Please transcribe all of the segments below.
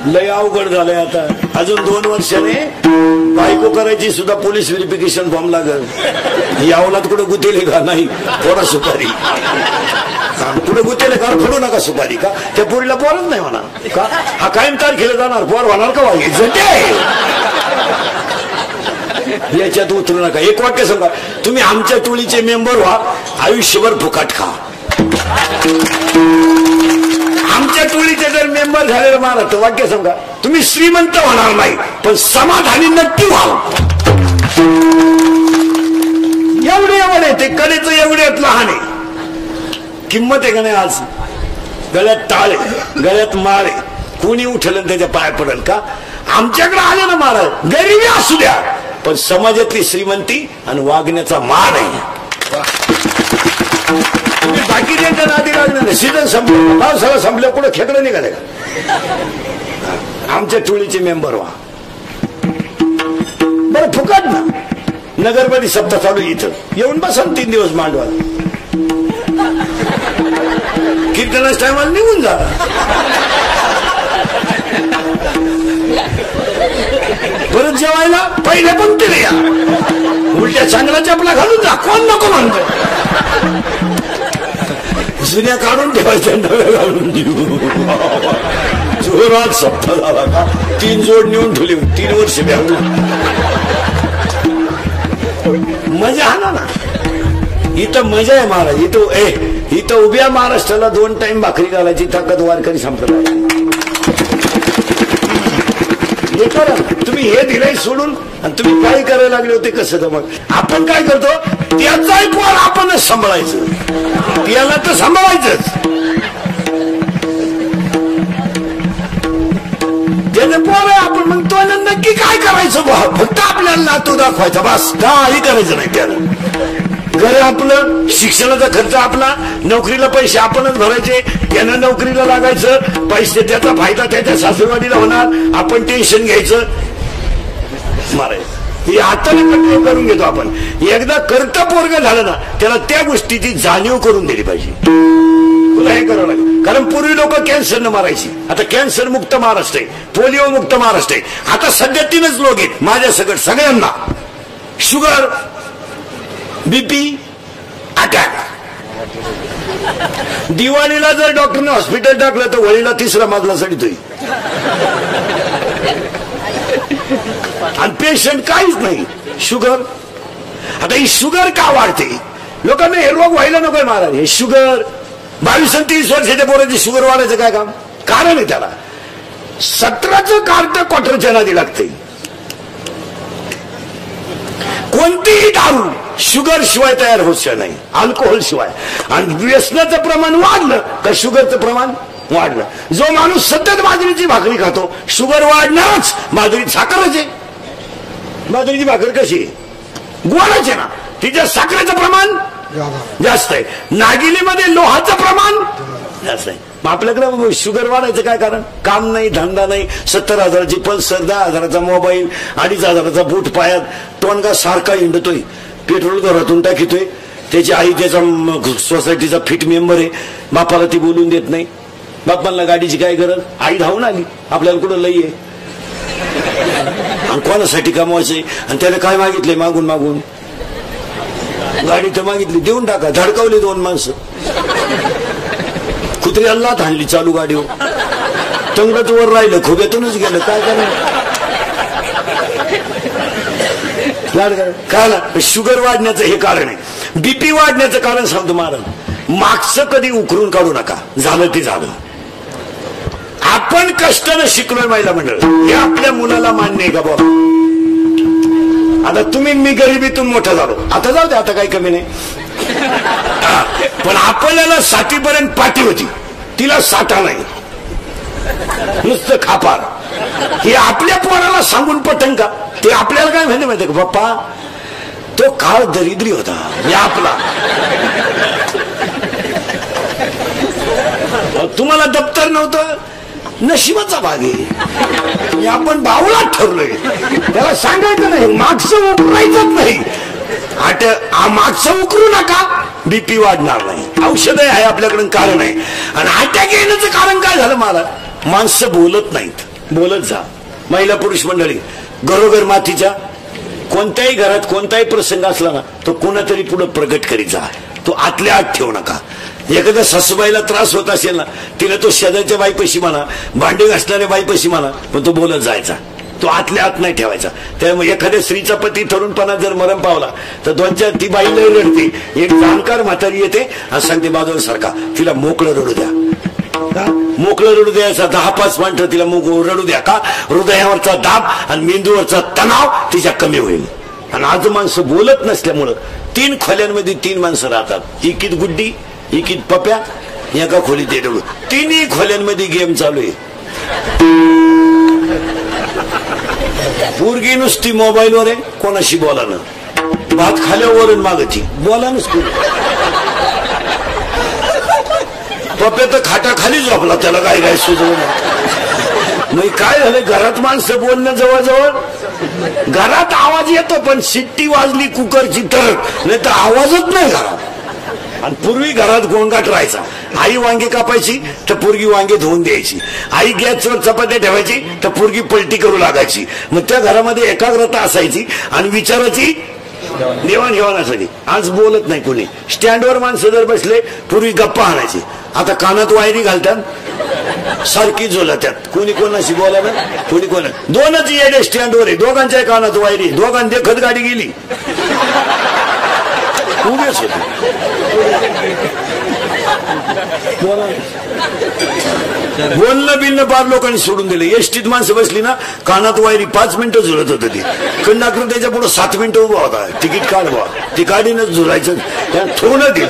लय अवघड झालंय आता. अजून 2 वर्षाने बायको करायची सुद्धा पोलीस व्हेरिफिकेशन फॉर्म लागल. यावलात कुठे गुतेले का? नाही. थोडा सुपारी कुठे गुतेले का? फोडू नका सुपारी. का त्या पोरीला पोरच नाही म्हणा का? हा कायम तारखेला जाणार, पोर होणार का? याच्यात उतरू नका. एक वाक्य सांगा, तुम्ही आमच्या टोळीचे मेंबर व्हा, आयुष्यभर फुकाट खा. आमच्या टोळीचे जर मेंबर झालेलं महाराष्ट्र, वाक्य सांगा, तुम्ही श्रीमंत होणार नाही पण समाधानी नक्की व्हा. एवढे एवढे ते कलेचं एवढ्यात लहान आहे. किंमत आहे का नाही? आज गळ्यात टाळे, गळ्यात माळे, कोणी उठलं त्याच्या पाय पडेल का? आमच्याकडे आले ना महाराज, गरिबी असू द्या पण समाजातली श्रीमंती आणि वागण्याचा मान आहे. तुम्ही बाकी त्यांच्या नादी लागणार नाही. सीझन संपलं, पावसाळा संपलं, कुठं खेकडं निघाले का? आमच्या टोळीचे मेंबर व्हा. बरं फुकट ना. नगरमध्ये सप्ताह चालू, इथं येऊन बसा 3 दिवस मांडवा. कीर्तनाच्या टायमाला निघून जा. परत जेवायला पहिल्या पंक्तीला या. उलट्या चांगला चपला घालून जा. कोण नको म्हणतो? जुन्या काढून ठेवायच्या, नव्या घालून देऊ. जोरात सप्ताह झाला का 3 जोड नेऊन ठेवली. 3 वर्ष व्यावली. मजा आला ना. इथं मजा आहे महाराज. इथं उभ्या महाराष्ट्राला 2 टाइम भाकरी घालायची ताकद वारकरी संप्रदाय. हे करा तुम्ही. हे दिलंय सोडून आणि तुम्ही काय करायला लागले होते कसं? तर मग आपण काय करतो, त्याचा पोर आपणच सांभाळायचं. त्याला तर सांभाळायचंच. त्याचं पोर आहे आपण, मग तो नक्की काय करायचं? फक्त आपल्याला नातू दाखवायचा, बस. काही करायचं नाही. त्याला घर आपलं, शिक्षणाचा खर्च आपला, नोकरीला पैसे आपणच भरायचे. त्यानं नोकरीला लागायचं, पैसे त्याचा फायदा त्याच्या सासूरवाडीला होणार, आपण टेन्शन घ्यायचं. मारायचं हे हाताने कंट्रोल करून घेतो आपण. एकदा करता पोरग झालं ना, त्याला त्या गोष्टीची जाणीव करून दिली पाहिजे. तुला हे करावं लागेल. कारण पूर्वी लोक कॅन्सरनं मारायची, आता कॅन्सर मुक्त महाराष्ट्र आहे, पोलिओ मुक्त महाराष्ट्र आहे. आता सध्या 3च लोक आहेत माझ्या सगळ्यांना, शुगर, बीपी, अटॅक. दिवाळीला जर डॉक्टरने हॉस्पिटल टाकलं तर वळीला 3रा मजला चढतोय आणि पेशंट काहीच नाही. शुगर. आता ही शुगर का वाढते? लोकांना हे रोग व्हायला नको महाराज. हे शुगर 22 आणि 30 वर्षाच्या पोराची शुगर वाढायचं काय काम? कारण आहे त्याला 17चं कार्ट क्वार्टरच्या नादी लागते. कोणतीही दारू शुगर शिवाय तयार होत नाही, अल्कोहोल शिवाय. आणि व्यसनाचं प्रमाण वाढलं का शुगरचं प्रमाण वाढलं. जो माणूस सतत बाजरीची भाकरी खातो, शुगर वाढणारच. बाजरीची साखरच आहे. बाजरीची भाकर कशी? गोडाच आहे ना, तिच्या साखरेचं प्रमाण जास्त आहे. नागिलीमध्ये लोहाचं प्रमाण जास्त आहे. मग आपल्याकडे शुगर वाढायचं काय कारण? काम नाही, धंदा नाही. 70,000ची पल्सर, 10,000चा मोबाईल, 2,500चा बूट पायात, टोनगा सारखा हिंडतोय, पेट्रोल घरातून टाकीतोय. त्याची आई त्याचा सोसायटीचा फिट मेंबर आहे. बापाला ती बोलून देत नाही. बापाला गाडीची काय गरज? आई धावून आली. आपल्याला कुठं लई आहे आणि कोणासाठी कमवायचंय? आणि त्याला काय मागितलंय? मागून मागून गाडी तर मागितली, देऊन टाका. धडकावली 2 माणसं. कुत्री अल्लात हाणली चालू गाडीवर. तंगडच वर राहिलं, खोब्यातूनच गेलं. काय करणार? काय शुगर वाढण्याचं हे कारण आहे. बीपी वाढण्याचं कारण सांगतो महाराज. मागचं कधी उकरून काढू नका. झालं ते झालं. आपण कष्टानं शिकलोय महिला मंडळ, हे आपल्या मुलाला मान्य आहे का बाबा? आता तुम्ही मी गरिबीतून मोठा झालो, आता जाऊ दे, आता काही कमी नाही. पण आपल्याला 7वीपर्यंत पाठी होती, तिला 7 नाही, नुसतं खापार. हे आपल्या पोराला सांगून पटन का? ते आपल्याला काय म्हणते माहिती का? बाप्पा तो काळ दरिद्री होता, हे आपला. तुम्हाला दप्तर नव्हतं, नशिबाचा भाग आहे. आपण बावळात ठरलोय. त्याला सांगायचं नाही, मागचं उकरायचंच नाही. मागचं उकरू नका, बीपी वाढणार नाही. औषध आहे आपल्याकडे, कारण आहे. आणि अटॅक येण्याचं कारण काय झालं? मला माणसं बोलत नाहीत. बोलत जा. महिला पुरुष मंडळी, घरोघर मातीच्या कोणत्याही घरात कोणताही प्रसंग असला ना, तो कोणातरी पुढे प्रगट करीत जा. तो आतल्या आत ठेवू नका. एखाद्या सासूबाईला त्रास होत असेल ना, तिला तो शेजारच्या बाईपाशी म्हणा, भांडे घासणाऱ्या बाईपाशी म्हणा, पण तो बोलत जायचा. तो आतल्या आत नाही ठेवायचा. त्यामुळे एखाद्या स्त्रीचा पती तरुणपणात जर मरण पावला तर 2-4 ती बाई लय रडते. एक जाणकार म्हातारी येते आणि सांगते, बाजूला सारखा तिला मोकळं रडू द्या. मोकळं रडू द्यायचा 10-5 मिनिटं तिला रडू द्या. का? हृदयावरचा दाब आणि मेंदूवरचा तणाव तिच्या कमी होईल. आणि आज माणसं बोलत नसल्यामुळं 3 खोल्यांमध्ये 3 माणसं राहतात. एकीत गुड्डी, एकीत पप्या, एका खोलीत रडू. 3ही खोल्यांमध्ये गेम चालू आहे. पोरगी नुसती मोबाईलवर आहे, कोणाशी बोला ना. भात खाल्यावर मागती बोला नसतो. पप्या तर खाटाखाली झोपला, त्याला काय काय सुचवलं. मग काय झालं, घरात माणसं बोलणं जवळजवळ. घरात आवाज येतो पण शिट्टी वाजली कुकरची तर, नाही तर आवाजच नाही घरात. आणि पूर्वी घरात गोंगाट राहायचा. आई वांगे कापायची तर पोरगी वांगे धुवून द्यायची. आई गॅसवर चपात्या ठेवायची तर पोरगी पलटी करू लागायची. मग त्या घरामध्ये एकाग्रता असायची आणि विचाराची देवाणघेवाण असायची. आज बोलत नाही कोणी. स्टँडवर माणसं जर बसले, पूर्वी गप्पा आणायची, आता कानात वायरी घालतात, सारखी झोलत्यात. कोणी कोणाशी बोलायला, कोणी कोणा. 2च येडे स्टँडवर आहे, दोघांच्या कानात वायरी, दोघांनी देखत गाडी गेली. उभेच होते. बोलणं बिलणं पार लोकांनी सोडून दिलं. एसटीत माणसं बसली ना, कानात वायरी 5 मिनिटं झुलत होत. ती कंडक्टर त्याच्या पुढे 7 मिनिटं उभा होता. तिकीट काढ बा, ती गाडीनच झुलायचं. थोडं दिलं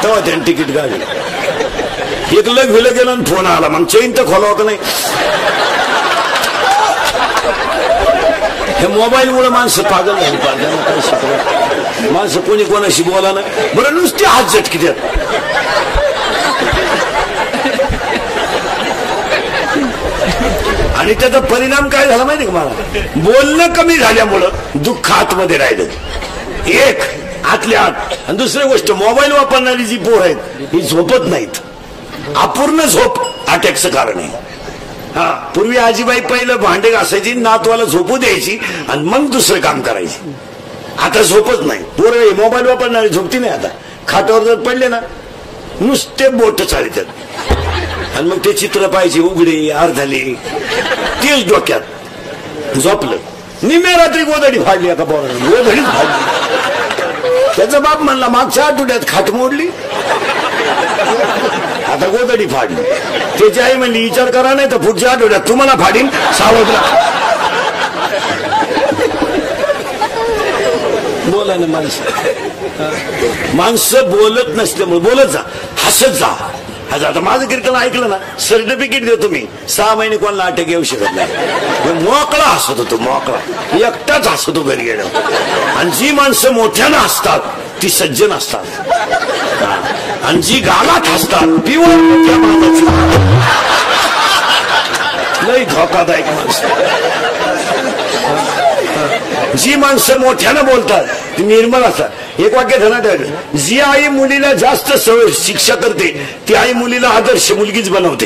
तेव्हा त्याने तिकीट काढलं. एक लग विलं गेलं आणि फोन आला. मग चैन तर खोला होता नाही. हे मोबाईल मुळे माणसं पागल झाली. काय शिकलं माणसं, कोणी कोणाशी बोला ना. बरं नुसते हात झटकी द्या. आणि त्याचा परिणाम काय झाला माहिती का मला? बोलणं कमी झाल्यामुळं दुःख आतमध्ये राहिलं. एक आतल्या आत. आणि दुसरी गोष्ट, मोबाईल वापरणारी जी पोर आहेत ही झोपत नाहीत. अपूर्ण झोप अटॅकचं कारण आहे. हा, पूर्वी आजीबाई पहिलं भांडे घासायची, नातवाला झोपू द्यायची आणि मग दुसरं काम करायची. आता झोपच नाही. पोरं मोबाईल वापरणारी झोपती नाही. आता खाटावर जर पडले ना, नुसते बोट चालतात. आणि मग ते चित्र पाहिजे, उघडे अर्धाले, तेच डोक्यात. झोपलं, निम्या रात्री गोधडी फाडली. एका पोरानं गोधडीच फाडली. त्याचा बाप म्हणला, मागच्या आठवड्यात खाट मोडली, आता गोधडी फाडली. त्याची आई म्हणली, विचार करा नाही तर पुढच्या आठवड्यात तुम्हाला फाडीन, सावध राहा. बोला ना माणसं बोलत नसल्यामुळे. बोलत जा, हसत जा. आता माझं कीर्तन ऐकलं ना, सर्टिफिकेट देतो मी. 6 महिने कोणाला अटक येऊ शकत नाही. मोकळा हसत होतो, मोकळा एकटाच हसत होतो घरी गेलो. आणि जी माणसं मोठ्यानं हसतात ती सज्जन असतात. आणि जी गालात हसतात ती मोठ्या माणसाची लई धोकादायक माणसं. जी माणसं मोठ्यानं बोलतात ती निर्मळ असतात. एक वाक्य ध्यानात ठेवायचं, जी आई मुलीला जास्त शिक्षा करते ती आई मुलीला आदर्श मुलगीच बनवते.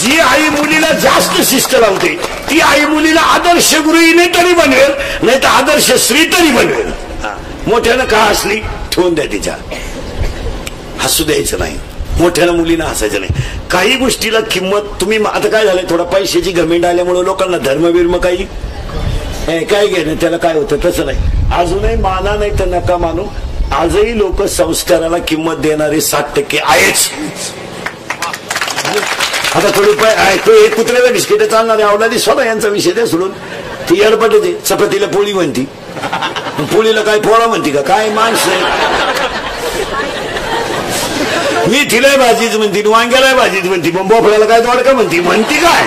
जी आई मुलीला जास्त शिस्त लावते ती आई मुलीला आदर्श गृहिणी तरी बनवेल, नाही तर आदर्श स्त्री तरी बनवेल. मोठ्यानं का हसली ठेवून द्या, तिच्या हसू द्यायचं नाही. मोठ्यानं मुलीनं हसायचं नाही. काही गोष्टीला किंमत तुम्ही. आता काय झालंय, थोडा पैशाची घमेंड आल्यामुळे लोकांना धर्मबिर्म काही काय घेणं, त्याला काय होतं तसं नाही. अजूनही माना नाही तर नका मानू. आजही लोक संस्काराला किंमत देणारे 60% आहेच. आता थोडी कुत्र्याला बिस्किट चालणारे अवलादी स्वतः यांचा विषय द्या सोडून. ती अडपटते. चपातीला पोळी म्हणती, पोळीला काय पोळा म्हणती का? काय माणसं. मी तिलाही भाजीच म्हणती, वांग्यालाही भाजीच म्हणती, मग बोफळ्याला काय दोडका म्हणती. म्हणती काय?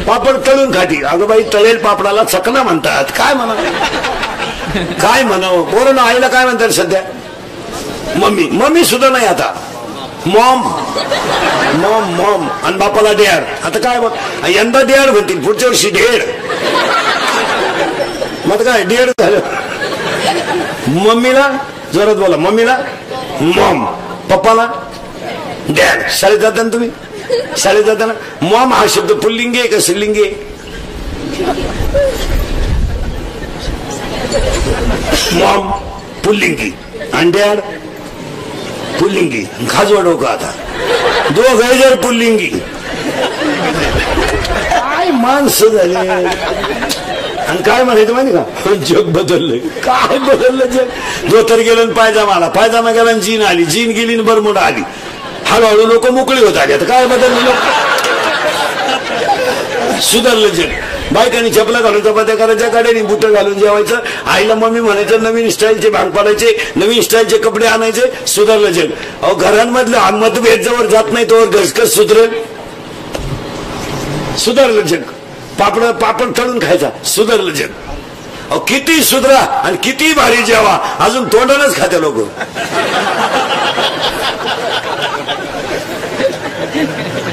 पापड तळून खाती. अगं बाई, तळेल पापडाला चकना म्हणतात. काय म्हणा, काय म्हणावं. बरं ना, आईला काय म्हणतात सध्या? मम्मी. मम्मी सुद्धा नाही आता, मॉम मॉम मॉम. आणि बापाला डेड. आता काय बघ, यंदा डेड म्हणतील, पुढच्या वर्षी डेड. मग काय डेड झालं. मम्मीला जोरात बोला, मम्मीला मॉम, पप्पाला डॅड. शाळेत जाता ना तुम्ही? शाळेत जाताना मॉम हा शब्द पुल्लिंगी आहे का स्त्रीलिंगी आहे? मॉम पुल्लिंगी आणि डॅड पुल्लिंगी. खाजवा डोकं आता दोघं जर पुल्लिंगी. काय माणसं झाली. आणि काय म्हणायचं माहिती का, जग बदललंय. काय बदललं जग. धोतर गेलं पायजामा पायजामा गेला जीन आली, जीन गेली बरमुडा आली. हळूहळू लोक मोकळी होत आली. आता काय बदललं लोक. सुधारलं जग. बायकांनी चपला घालून चपात्या करायच्या, गाड्यानी बुट घालून जेवायचं. आईला मम्मी म्हणायचं, नवीन स्टाईलचे भांग पाडायचे, नवीन स्टाईलचे कपडे आणायचे. सुधारलं जग. अहो घरांमधलं मतभेद जवळ जात नाही तोवर घसकस सुधरेल. सुधारलं जग. पापड तळून खायचा. सुधारलं जग. अहो किती सुधरा आणि किती भारी जेवा, अजून तोंडानच खाते लोक.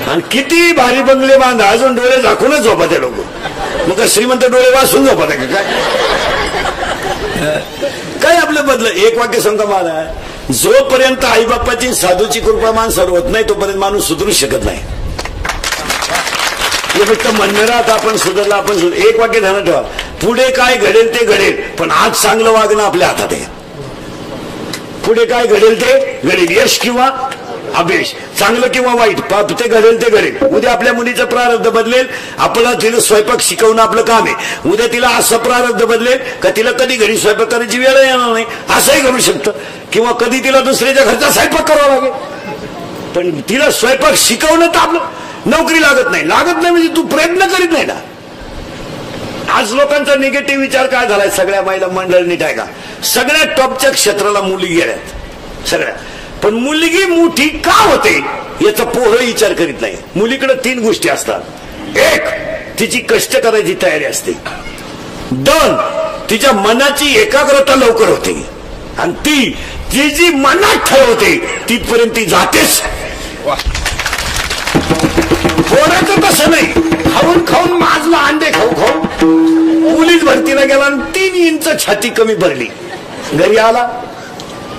आणि किती भारी बंगले बांधा, अजून डोळे झाकूनच झोपते लोक. मग श्रीमंत डोळे वाचून झोपत आहे काय. काय आपलं बदल. एक वाक्य सांगता मला, जोपर्यंत आईबापाची साधूची कृपा माणसावर होत नाही तोपर्यंत माणूस सुधरू शकत नाही. हे फक्त म्हणणं राहत आपण सुधारला आपण एक वाक्य ध्यानात ठेवा, पुढे काय घडेल ते घडेल, पण आज चांगलं वागणं आपल्या हातात आहे. पुढे काय घडेल ते घडेल, यश किंवा अभेश, चांगलं किंवा वाईट, ते घडेल ते घडेल. उद्या आपल्या मुलीचं प्रारब्ध बदलेल, आपल्याला तिला स्वयंपाक शिकवणं आपलं काम आहे. उद्या तिला असं प्रारब्ध बदलेल का तिला कधी घरी स्वयंपाक करायची वेळ येणार नाही, असंही घडू शकतं. किंवा कधी तिला दुसऱ्याच्या घरचा स्वयंपाक करावा लागेल. पण तिला स्वयंपाक शिकवणं तर आपलं, नोकरी लागत नाही म्हणजे तू प्रयत्न करीत नाही ना. आज लोकांचा निगेटिव्ह विचार काय झालाय, सगळ्या महिला मंडळींनी काय का सगळ्या टॉपच्या क्षेत्राला मुली गेल्यात सगळ्या. पण मुलगी मोठी का होते याचा पोरं विचार करीत नाही. मुलीकडे 3 गोष्टी असतात. एक, तिची कष्ट करायची तयारी असते. 2, तिच्या मनाची एकाग्रता लवकर होते. आणि ती जी मनात ठरवते तिथपर्यंत ती जातेच. पोराचं तसं नाही, खाऊन खाऊन माजला, अंडे खाऊ पोलीस भरतीला गेला आणि 3 इंच छाती कमी भरली. घरी आला,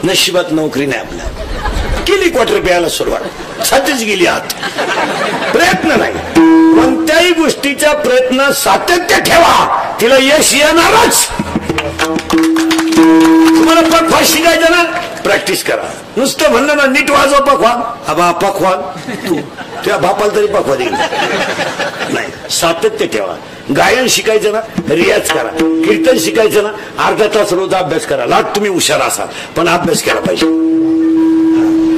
नशिबात नोकरी नाही आपल्या, केली क्वार्टर प्यायला सुरुवात, छातीच गेली आत. प्रयत्न नाही. कोणत्याही गोष्टीचा प्रयत्न सातत्य ठेवा, तिला यश येणारच. तुम्हाला पखवाज शिकायचं ना, प्रॅक्टिस करा. नुसतं म्हणलं ना नीट वाजवा पखवाज, आबा पखवाज तू त्या बापाला तरी पखवा देईल नाही. सातत्य ठेवा. गायन शिकायचं ना, रियाज करा. कीर्तन शिकायचं ना, अर्धा तास रोज अभ्यास करा. लाट तुम्ही हुशार असाल पण अभ्यास केला पाहिजे.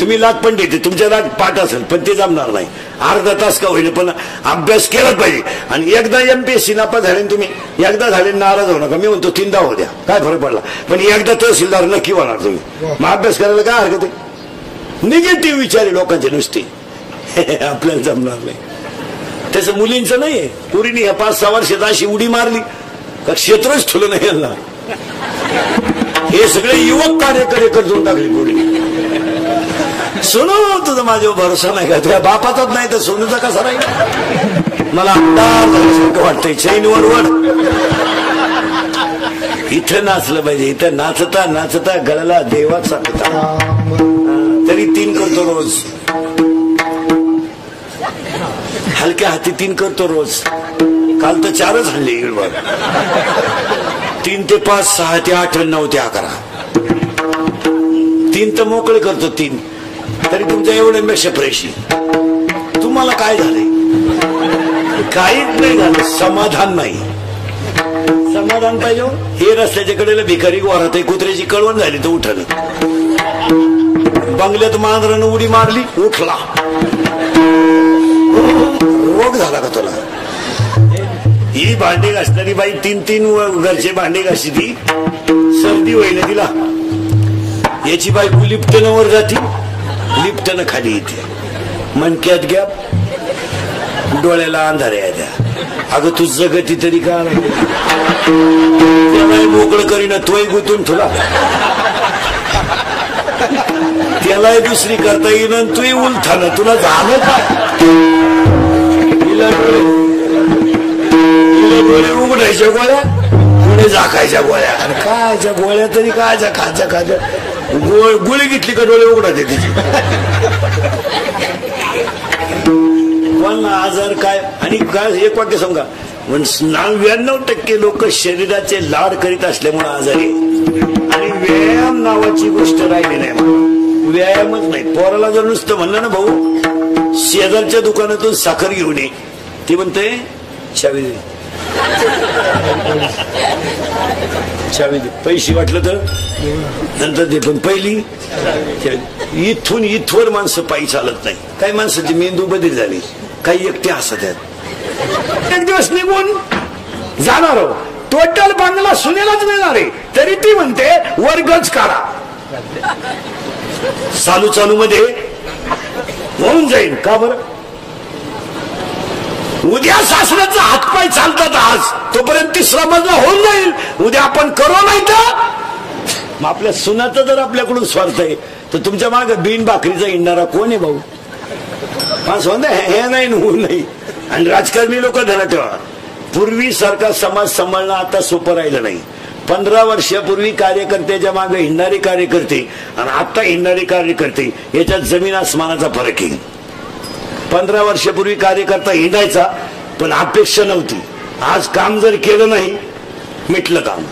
तुम्ही लाट पण देते, तुमच्या लाट पाठ असेल पण ते जमणार नाही. अर्धा तास का होईल पण अभ्यास केलाच पाहिजे. आणि एकदा MPSC नापास झाले तुम्ही, एकदा झाले नाराज होऊ नका. मी म्हणतो 3दा होऊ द्या, काय फरक पडला. पण एकदा तहसीलदार नक्की होणार तुम्ही. मग अभ्यास करायला काय हरकत आहे. निगेटिव्ह विचार लोकांचे नुसते आपल्याला जमणार नाही. त्याचं मुलींचं नाहीये. पुरीने ह्या 5-6 वर्षात अशी उडी मारली का क्षेत्रच ठुलं नाही यांना. हे सगळे युवक कार्यकर्ते करून टाकले पुरी. सोनू तुझा माझ्यावर भरोसा नाही का, तुझ्या बापाचाच नाही तर सोनूचा कसा नाही. मला आमदार झाल्यासारखं वाटतंय. चैनवर वड इथं नाचलं पाहिजे. इथं नाचता नाचता गळाला देवाचा तरी 3 करतो रोज. हलक्या हाती 3 करतो रोज. काल तर 4च हल्ले इकडवर. 3 ते 5, 6 ते 8, 9 ते 11. 3 तर मोकळे करतो. 3 तरी तुमच्या एवढ्यापेक्षा फ्रेश. तुम्हाला काय झालंय. काहीच नाही झालं. समाधान नाही. समाधान पाहिजे. हे रस्त्याच्या कडेला भिकारी वारत आहे, कुत्र्याची कळवण झाली तर उठलं. बंगल्यात मांजरानं उडी मारली, उठला. रोग झाला का तुला. ही भांडे घासणारी बाई 3 घरचे भांडे घासी ती सर्दी होईल तिला. याची बायको लिफ्टनं वर जाती, लिफ्टनं खाली येते. मनक्यात गॅप, डोळ्याला अंधारे आहे. अगं तू जगती तरी का त्याला मोकळं करीना, तोही गुतून तुला. त्यालाही दुसरी करता येईन, तूही उलथानं. तुला झालं का. डोळे उघडायच्या गोळ्या, पुढे झाकायच्या गोळ्या. आणि कायच्या गोळ्या तरी कायच्या खायच्या गोळी घेतली का डोळे उघडायचे तिची. पण आजार काय आणि काय एक वाक्य सांगा 99% लोक शरीराचे लाड करीत असल्यामुळे आजारी आणि व्यायाम नावाची गोष्ट राहिली नाही. व्यायामच नाही. पोराला जर नुसतं म्हणलं ना भाऊ शेजारच्या दुकानातून साखर घेऊन ये ती म्हणते चावी दे चावी दे पैसे वाटलं तर नंतर दे पण पहिली इथून इथवर माणसं पायी चालत नाही. काही माणसाची मेंदू बदल झाली काही एकटे हसत आहेत. एक दिवस निघून जाणार टोटल बांगला सुनेलाच मिळणार आहे तरी ती म्हणते वर्गच काढा. चालू चालू मध्ये होऊन जाईल का बरं. उद्या सासऱ्याचा हातपाय चालतात आज तोपर्यंत तिसरा मजला होऊन जाईल. उद्या आपण करू नाही तर मग आपल्या सुनाचा जर आपल्याकडून स्वार्थ आहे तर तुमच्या मागे बिन भाकरीचा इंडणारा कोण आहे भाऊ. हे नाही होऊ नाही. आणि राजकारणी लोक ध्यानात ठेवा पूर्वी सारखा समाज सांभाळणं आता सोपं राहिलं नाही. 15 वर्षापूर्वी कार्यकर्त्याच्या मागे हिंडणारे कार्यकर्ते आणि आता हिंडणारे कार्यकर्ते याच्यात जमीन आसमानाचा फरक आहे. 15 वर्षापूर्वी कार्यकर्ता हिंडायचा पण अपेक्षा नव्हती. आज काम जर केलं नाही मिटलं काम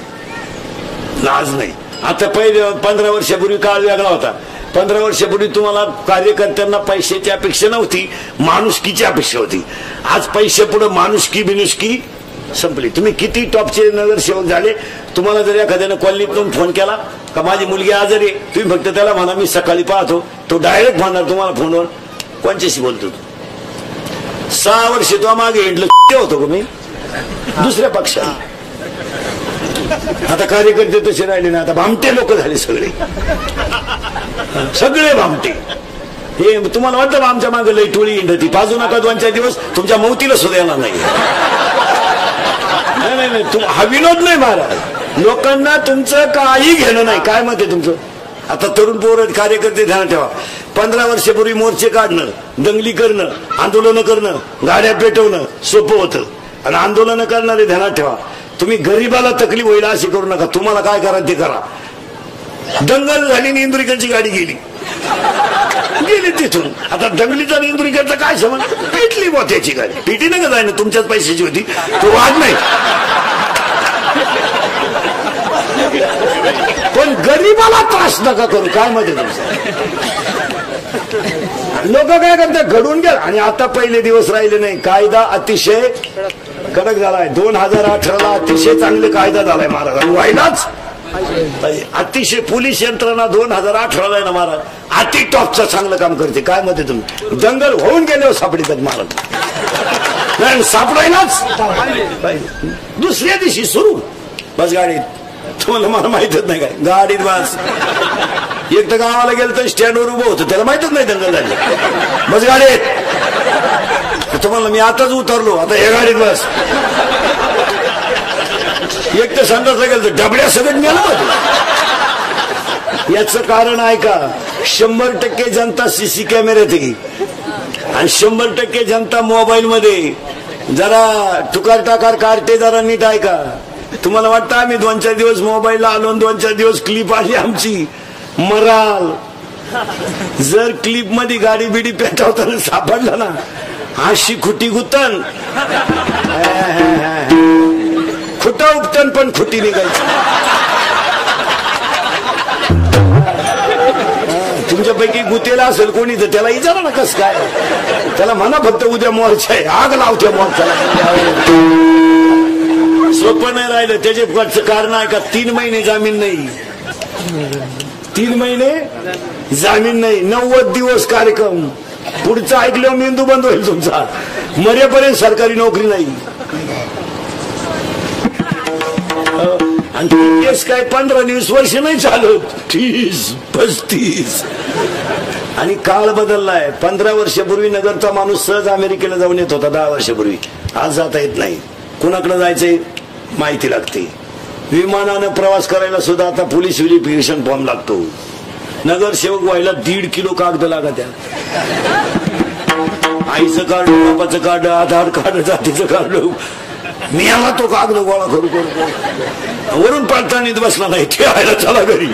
आज नाही. आता पहिले 15 वर्षापूर्वी काळ वेगळा होता. 15 वर्षापूर्वी तुम्हाला कार्यकर्त्यांना पैशाची अपेक्षा नव्हती माणुसकीची अपेक्षा होती. आज पैसे पुढे माणुसकी बिनुसकी संपली. तुम्ही किती टॉपचे नगरसेवक झाले तुम्हाला जर एखाद्यानं कॉलनीतून फोन केला का माझी मुलगी आजारी आहे तुम्ही फक्त त्याला म्हणा मी सकाळी पाहतो तो डायरेक्ट म्हणणार तुम्हाला फोनवर कोणच्याशी बोलतो. 6 वर्ष तो मागे हिंडलं होतो का मी दुसऱ्या पक्षात. आता कार्यकर्ते तसे राहिले ना आता भामटे लोक झाले सगळे सगळे भामटे. हे तुम्हाला वाटतं आमच्या मागे लई टोळी हिंडती पाजू नका 2-4 दिवस तुमच्या मौतीला सुद्धा येणार नाही. हा विनोद नाही महाराज. लोकांना तुमचं काही घेणं नाही. काय मत आहे तुमचं. आता तरुण पोर कार्यकर्ते ध्यानात ठेवा 15 वर्षापूर्वी मोर्चे काढणं दंगली करणं आंदोलन करणं गाड्या पेटवणं सोपं होतं. आणि आंदोलन करणारे ध्यानात ठेवा तुम्ही गरीबाला तकलीफ होईल अशी करू नका. तुम्हाला काय करा ते करा. दंगल झाली इंदुरीकरची गाडी गेली तिथून. आता दंगलीचा इंदुरीकरचा काय समज पेटली बा त्याची गाडी. पेटी नका जाय ना तुमच्याच पैशाची होती तो वाद नाही. पण गरीबाला त्रास नका करू. काय मध्ये तुमचं लोक काय करतात घडून गेला. आणि आता पहिले दिवस राहिले नाही. कायदा अतिशय कडक झालाय. 2018ला अतिशय चांगले कायदा झालाय महाराज व्हायलाच अतिशय पोलीस यंत्रणा 2018ला आहे ना महाराज अति टॉपचं चांगलं काम करते. काय मध्ये तुम्ही दंगल होऊन गेल्यावर सापडतात महाराज नाही सापडायलाच दुसऱ्या दिवशी सुरू बस गाडीत. तुम्हाला मला माहितच नाही काय गाडीत बस. एक तर गावाला गेलं तर स्टँडवर उभं होतं त्याला माहितच नाही दंगल झाली बस गाडीत. तुम्हाला मी आताच उतरलो आता हे गाडीत बस. एक तर संडासला गेलं तर डबड्या सगळं मिळालं. याचं कारण आहे का 100% जनता सीसी कॅमेऱ्यात आहे आणि 100% जनता मोबाईल मध्ये. जरा टुकार टाकार काढते जरा नीट आहे का. तुम्हाला वाटतं आम्ही 2-4 दिवस मोबाईलला आलो 2-4 दिवस क्लिप आली आमची मराल. जर क्लिप मध्ये गाडी बिडी पेटवताना सापडला ना अशी खुटी गुतन खुटा उपटन पण खुटी निघायची. तुमच्यापैकी गुतेला असेल कोणी तर त्याला विचारा ना कस काय. त्याला म्हणा फक्त उद्या मोर्चा आहे आग लावत्या मोर्चाला. सोपं नाही राहिलं. त्याचे कारण आहे का 3 महिने जामीन नाही. 3 महिने जामीन नाही. 90 दिवस कार्यक्रम. पुढचं ऐकल्यावर मेंदू बंद होईल तुमचा. मरेपर्यंत सरकारी नोकरी नाही. आणि केस काय 15-20 वर्ष नाही चालत 30-35. आणि काळ बदललाय. 15 वर्षापूर्वी नगरचा माणूस सहज अमेरिकेला जाऊन येत होता 10 वर्षापूर्वी. आज जाता येत नाही. कुणाकडे जायचंय माहिती लागते. विमानानं प्रवास करायला सुद्धा आता पोलीस व्हेरिफिकेशन फॉर्म लागतो. नगरसेवक व्हायला 1.5 किलो कागद लागत. आईचं कार्ड बापाचं कार्ड आधार कार्ड जातीचं कार्ड मी आला तो कागद गोळा करू करू वरून पडताळणीत बसला नाही ठेवायला चला घरी.